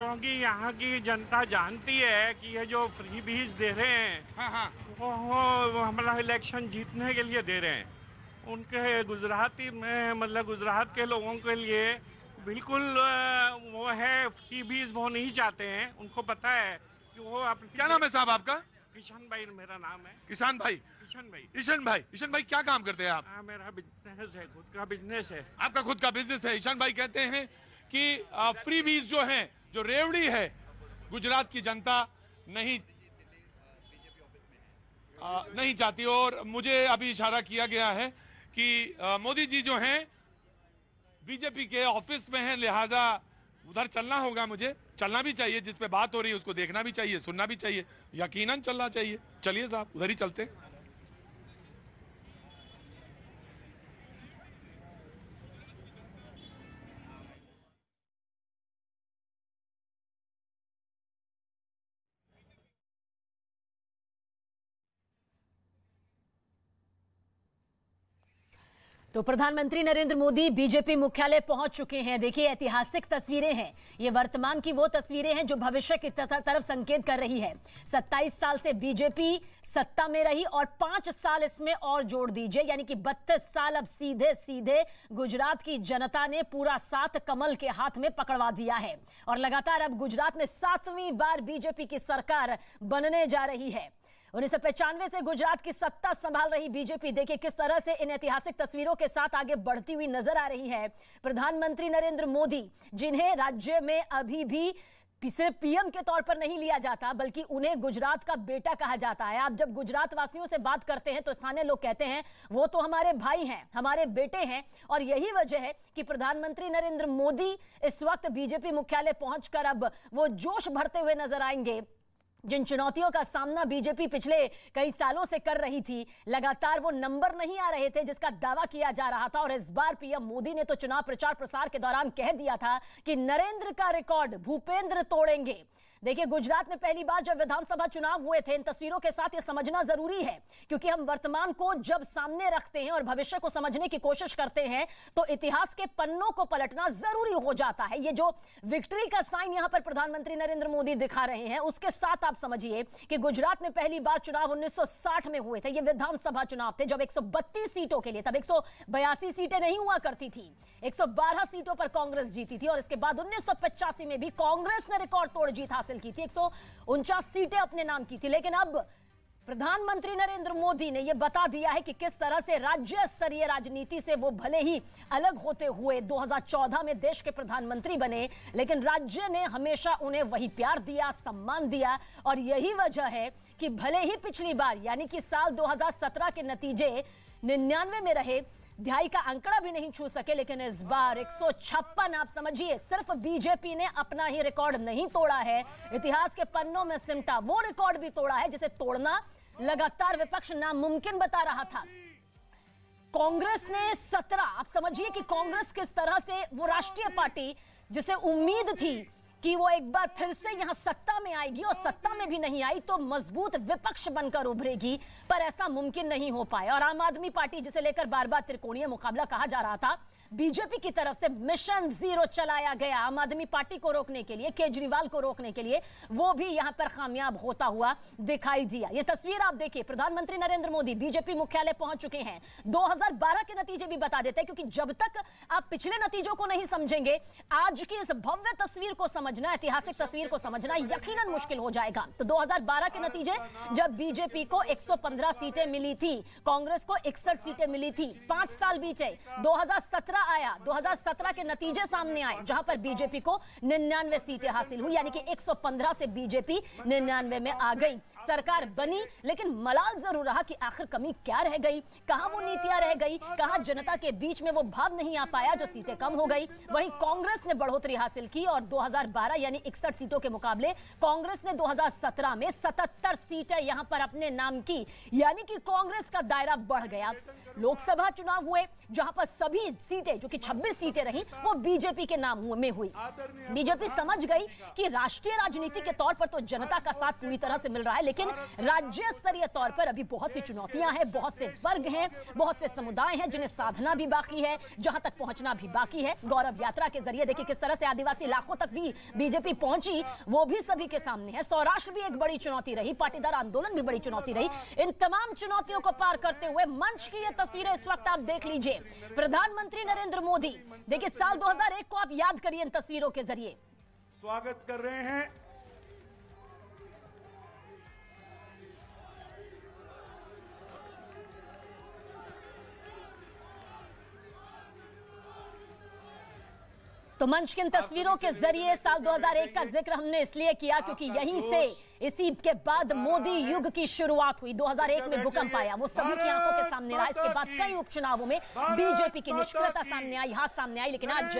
क्योंकि यहाँ की जनता जानती है कि ये जो फ्री बीज दे रहे हैं, हाँ, वो हमारा इलेक्शन जीतने के लिए दे रहे हैं। उनके गुजराती में मतलब गुजरात के लोगों के लिए बिल्कुल वो है, फ्री बीज वो नहीं चाहते हैं। उनको पता है कि वो क्या नाम है साहब आपका? किशन भाई मेरा नाम है। किसान भाई? ईशान भाई क्या काम करते हैं आप? मेरा बिजनेस है, खुद का बिजनेस है। आपका खुद का बिजनेस है। ईशान भाई कहते हैं कि फ्री बीज जो है, जो रेवड़ी है, गुजरात की जनता नहीं चाहती। और मुझे अभी इशारा किया गया है कि मोदी जी जो हैं बीजेपी के ऑफिस में हैं, लिहाजा उधर चलना होगा। मुझे चलना भी चाहिए, जिस पे बात हो रही है उसको देखना भी चाहिए, सुनना भी चाहिए, यकीनन चलना चाहिए। चलिए साहब, उधर ही चलते हैं। तो प्रधानमंत्री नरेंद्र मोदी बीजेपी मुख्यालय पहुंच चुके हैं। देखिए, ऐतिहासिक तस्वीरें हैं ये। वर्तमान की वो तस्वीरें हैं जो भविष्य की तरफ संकेत कर रही है। 27 साल से बीजेपी सत्ता में रही और 5 साल इसमें और जोड़ दीजिए, यानी कि 32 साल अब सीधे सीधे गुजरात की जनता ने पूरा 7 कमल के हाथ में पकड़वा दिया है। और लगातार अब गुजरात में 7वीं बार बीजेपी की सरकार बनने जा रही है। 1995 से गुजरात की सत्ता संभाल रही बीजेपी देखिए किस तरह से इन ऐतिहासिक तस्वीरों के साथ आगे बढ़ती हुई नजर आ रही है। प्रधानमंत्री नरेंद्र मोदी, जिन्हें राज्य में अभी भी सिर्फ पीएम के तौर पर नहीं लिया जाता बल्कि उन्हें गुजरात का बेटा कहा जाता है। आप जब गुजरात वासियों से बात करते हैं तो स्थानीय लोग कहते हैं वो तो हमारे भाई हैं, हमारे बेटे हैं। और यही वजह है कि प्रधानमंत्री नरेंद्र मोदी इस वक्त बीजेपी मुख्यालय पहुंचकर अब वो जोश भरते हुए नजर आएंगे। जिन चुनौतियों का सामना बीजेपी पिछले कई सालों से कर रही थी, लगातार वो नंबर नहीं आ रहे थे जिसका दावा किया जा रहा था। और इस बार पीएम मोदी ने तो चुनाव प्रचार प्रसार के दौरान कह दिया था कि नरेंद्र का रिकॉर्ड भूपेंद्र तोड़ेंगे। देखिए, गुजरात में पहली बार जब विधानसभा चुनाव हुए थे, इन तस्वीरों के साथ ये समझना जरूरी है, क्योंकि हम वर्तमान को जब सामने रखते हैं और भविष्य को समझने की कोशिश करते हैं तो इतिहास के पन्नों को पलटना जरूरी हो जाता है। ये जो विक्ट्री का साइन यहां पर प्रधानमंत्री नरेंद्र मोदी दिखा रहे हैं, उसके साथ आप समझिए कि गुजरात में पहली बार चुनाव 1960 में हुए थे। ये विधानसभा चुनाव थे जब 132 सीटों के लिए, तब 182 सीटें नहीं हुआ करती थी, 112 सीटों पर कांग्रेस जीती थी। और इसके बाद 1985 में भी कांग्रेस ने रिकॉर्ड तोड़ जीत हासिल की थी, 149 सीटें अपने नाम की थी। लेकिन अब प्रधानमंत्री नरेंद्र मोदी ने यह बता दिया है कि किस तरह से राज्य स्तरीय राजनीति से वो भले ही अलग होते हुए 2014 में देश के प्रधानमंत्री बने, लेकिन राज्य ने हमेशा उन्हें वही प्यार दिया, सम्मान दिया। और यही वजह है कि भले ही पिछली बार यानी कि साल 2017 के नतीजे 99 में रहे, दिहाई का आंकड़ा भी नहीं छू सके, लेकिन इस बार 156, आप समझिए, सिर्फ बीजेपी ने अपना ही रिकॉर्ड नहीं तोड़ा है, इतिहास के पन्नों में सिमटा वो रिकॉर्ड भी तोड़ा है जिसे तोड़ना लगातार विपक्ष नामुमकिन बता रहा था। कांग्रेस ने 17, आप समझिए कि कांग्रेस किस तरह से वो राष्ट्रीय पार्टी जिसे उम्मीद थी कि वो एक बार फिर से यहां सत्ता में आएगी और सत्ता में भी नहीं आई तो मजबूत विपक्ष बनकर उभरेगी, पर ऐसा मुमकिन नहीं हो पाया। और आम आदमी पार्टी जिसे लेकर बार बार त्रिकोणीय मुकाबला कहा जा रहा था, बीजेपी की तरफ से मिशन 0 चलाया गया आम आदमी पार्टी को रोकने के लिए, केजरीवाल को रोकने के लिए, वो भी यहां पर कामयाब होता हुआ दिखाई दिया। ये तस्वीर आप देखिए, प्रधानमंत्री नरेंद्र मोदी बीजेपी मुख्यालय पहुंच चुके हैं। 2012 के नतीजे भी बता देते हैं, क्योंकि जब तक आप पिछले नतीजों को नहीं समझेंगे, आज की इस भव्य तस्वीर को समझना, ऐतिहासिक तस्वीर को समझना यकीनन मुश्किल हो जाएगा। तो 2012 के नतीजे, जब बीजेपी को 115 सीटें मिली थी, कांग्रेस को 61 सीटें मिली थी। 5 साल बीते, 2017 आया, 2017 के नतीजे सामने आए जहां पर बीजेपी को 99 सीटें हासिल हुई, यानी कि 115 से बीजेपी 99 में आ गई। सरकार बनी, लेकिन मलाल जरूर रहा कि आखिर कमी क्या रह गई, कहां वो नीतियां रह गई, कहां जनता के बीच में वो भाव नहीं आ पाया जो सीटें कम हो गई। वहीं कांग्रेस ने बढ़ोतरी हासिल की और 2012 यानी 61 सीटों के मुकाबले कांग्रेस ने 2017 में 77 सीटें यहां पर अपने नाम की, यानी कि कांग्रेस का दायरा बढ़ गया। लोकसभा चुनाव हुए जहां पर सभी सीटें सीटें जो कि 26 सीटें रहीं वो बीजेपी के नाम में हुई। बीजेपी समझ गई कि राष्ट्रीय राजनीति के तौर पर तो जनता का साथ पूरी तरह से मिल रहा है, लेकिन राज्य स्तरीय तौर पर अभी बहुत सी चुनौतियां हैं, बहुत से वर्ग हैं, बहुत से समुदाय हैं जिन्हें साधना भी बाकी है, जहां तक पहुंचना भी बाकी है। गौरव यात्रा के जरिए देखिए किस तरह से आदिवासी इलाकों तक भी बीजेपी पहुंची, वो भी सभी के सामने है। सौराष्ट्र भी एक बड़ी चुनौती रही, पाटीदार आंदोलन भी बड़ी चुनौती रही। इन तमाम चुनौतियों को पार करते हुए मंच की ये तस्वीरें इस वक्त आप देख लीजिए। प्रधानमंत्री नरेंद्र मोदी, देखिए साल 2001 को आप याद करिए इन तस्वीरों के जरिए। स्वागत कर रहे हैं तो मंच की इन तस्वीरों के जरिए साल 2001 का जिक्र हमने इसलिए किया क्योंकि यहीं से इसी के बाद मोदी युग की शुरुआत हुई। 2001 में भूकंप आया, वो सभी की आंखों के सामने रहा। इसके बाद कई उपचुनावों में बीजेपी की निष्क्रियता सामने आई, हाथ सामने आई, लेकिन आज